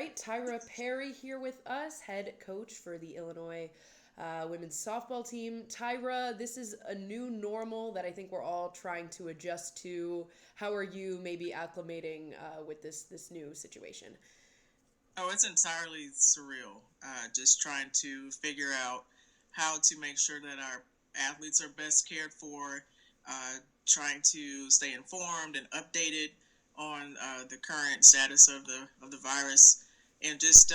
right, Tyra Perry here with us, head coach for the Illinois women's softball team. Tyra, this is a new normal that I think we're all trying to adjust to. How are you maybe acclimating with this new situation? Oh, it's entirely surreal. Just trying to figure out how to make sure that our athletes are best cared for. Trying to stay informed and updated on the current status of the virus, and just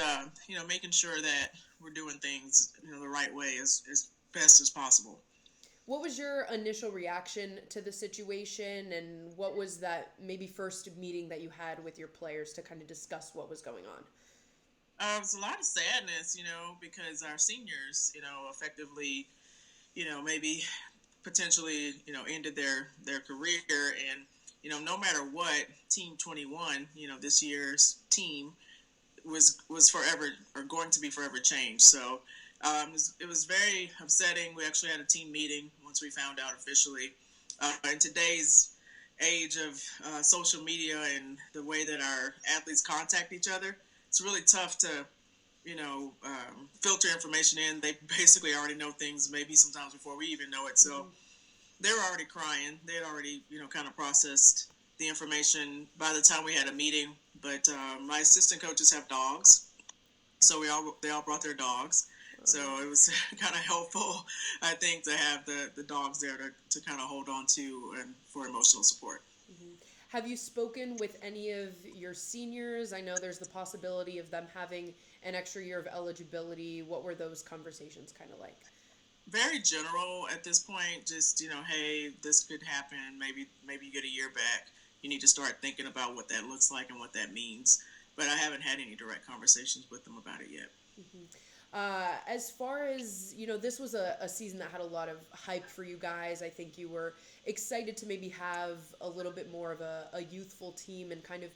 making sure that we're doing things the right way as best as possible. What was your initial reaction to the situation, and what was that maybe first meeting that you had with your players to kind of discuss what was going on? It's a lot of sadness, because our seniors, effectively, maybe potentially, ended their career, and no matter what, Team 21, this year's team was forever or going to be forever changed. So it was very upsetting. We actually had a team meeting once we found out officially. In today's age of social media and the way that our athletes contact each other, it's really tough to filter information in. They basically already know things maybe sometimes before we even know it. So they were already crying. They had already, kind of processed the information by the time we had a meeting. But my assistant coaches have dogs, so they all brought their dogs. So it was kind of helpful, I think, to have the dogs there to kind of hold on to and for emotional support. Mm-hmm. Have you spoken with any of your seniors? I know there's the possibility of them having an extra year of eligibility. What were those conversations kind of like? Very general at this point. Just hey, this could happen. Maybe you get a year back. You need to start thinking about what that looks like and what that means. But I haven't had any direct conversations with them about it yet. Mm-hmm. As far as, this was a season that had a lot of hype for you guys. I think you were excited to maybe have a little bit more of a youthful team and kind of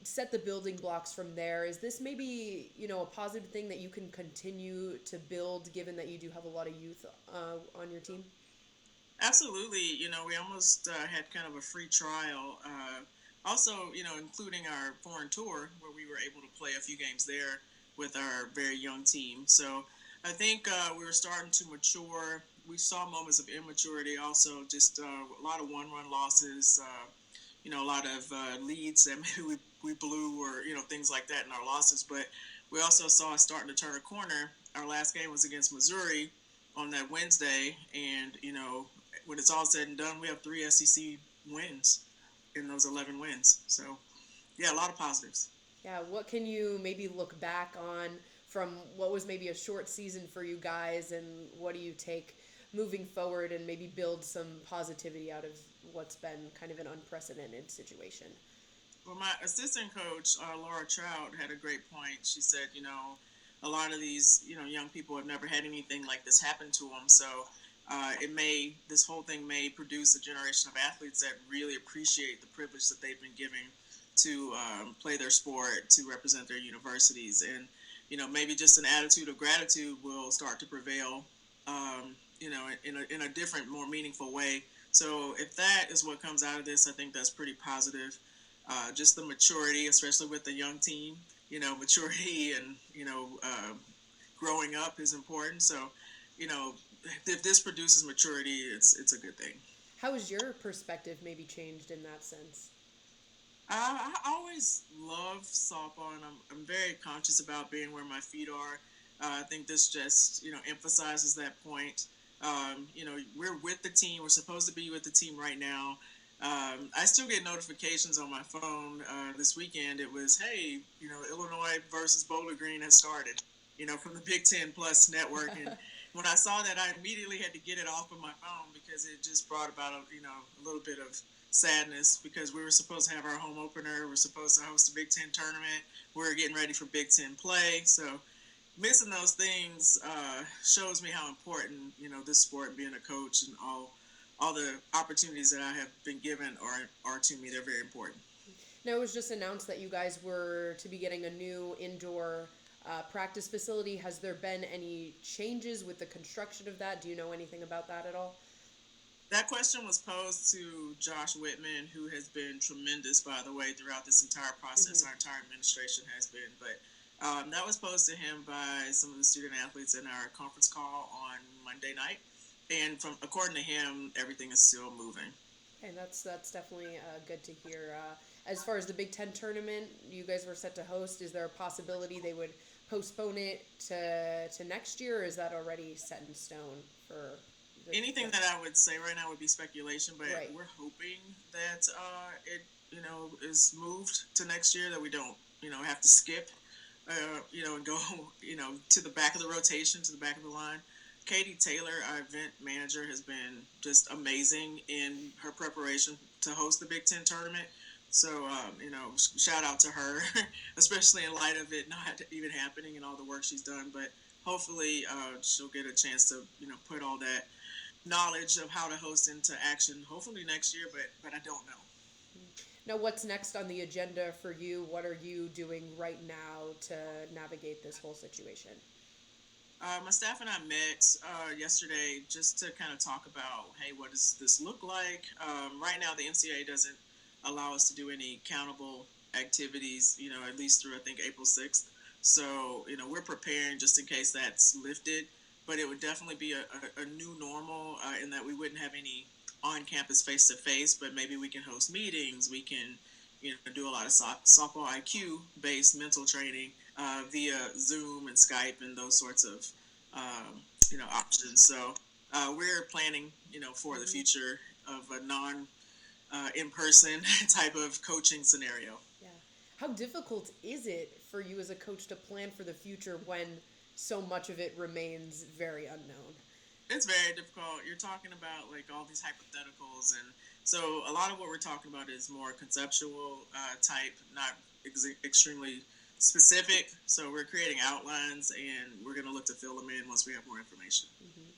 set the building blocks from there. Is this maybe, a positive thing that you can continue to build given that you do have a lot of youth on your team? Absolutely. We almost had kind of a free trial. Also, including our foreign tour where we were able to play a few games there with our very young team. So I think we were starting to mature. We saw moments of immaturity also, just a lot of one-run losses, a lot of leads that maybe we blew or, things like that in our losses. But we also saw us starting to turn a corner. Our last game was against Missouri on that Wednesday, and, when it's all said and done, we have 3 SEC wins in those 11 wins. So, yeah, a lot of positives. Yeah, what can you maybe look back on from what was maybe a short season for you guys, and what do you take moving forward and maybe build some positivity out of what's been kind of an unprecedented situation? Well, my assistant coach, Laura Trout, had a great point. She said, a lot of these, young people have never had anything like this happen to them. So this whole thing may produce a generation of athletes that really appreciate the privilege that they've been given to play their sport, to represent their universities. And, maybe just an attitude of gratitude will start to prevail, in a different, more meaningful way. So if that is what comes out of this, I think that's pretty positive. Just the maturity, especially with the young team, maturity and, growing up is important. So, you know, if this produces maturity, it's a good thing. How has your perspective maybe changed in that sense? I always love softball, and I'm very conscious about being where my feet are. I think this just emphasizes that point. We're with the team. We're supposed to be with the team right now. I still get notifications on my phone. This weekend, it was, hey, Illinois versus Bowling Green has started. From the Big Ten Plus network, and when I saw that, I immediately had to get it off of my phone because it just brought about a little bit of sadness because we were supposed to have our home opener. We're supposed to host a Big Ten tournament. We're getting ready for Big Ten play. So missing those things shows me how important this sport, being a coach, and all the opportunities that I have been given are to me. They're very important. Now, it was just announced that you guys were to be getting a new indoor practice facility. Has there been any changes with the construction of that? Do you know anything about that at all? That question was posed to Josh Whitman, who has been tremendous, by the way, throughout this entire process. Mm-hmm. Our entire administration has been. But That was posed to him by some of the student athletes in our conference call on Monday night, and from according to him, everything is still moving. And that's definitely good to hear. As far as the Big Ten tournament, you guys were set to host. Is there a possibility they would postpone it to next year, or is that already set in stone for Anything that I would say right now would be speculation, but right? we're hoping that it is moved to next year, that we don't have to skip and go to the back of the rotation, to the back of the line. Katie Taylor, our event manager, has been just amazing in her preparation to host the Big Ten tournament. So, shout out to her, especially in light of it not even happening and all the work she's done. But hopefully, she'll get a chance to, put all that knowledge of how to host into action, hopefully next year. But I don't know. Now, what's next on the agenda for you? What are you doing right now to navigate this whole situation? My staff and I met yesterday just to kind of talk about, hey, what does this look like? Right now, the NCAA doesn't allow us to do any countable activities, at least through, I think, April 6th. So, we're preparing just in case that's lifted. But it would definitely be a new normal in that we wouldn't have any on-campus face-to-face, but maybe we can host meetings. We can, do a lot of softball IQ-based mental training via Zoom and Skype and those sorts of, options. So we're planning, for the future of a in-person type of coaching scenario. Yeah. How difficult is it for you as a coach to plan for the future when so much of it remains very unknown? It's very difficult. You're talking about like all these hypotheticals, and so a lot of what we're talking about is more conceptual type, not extremely specific. So we're creating outlines, and we're going to look to fill them in once we have more information. Mm-hmm.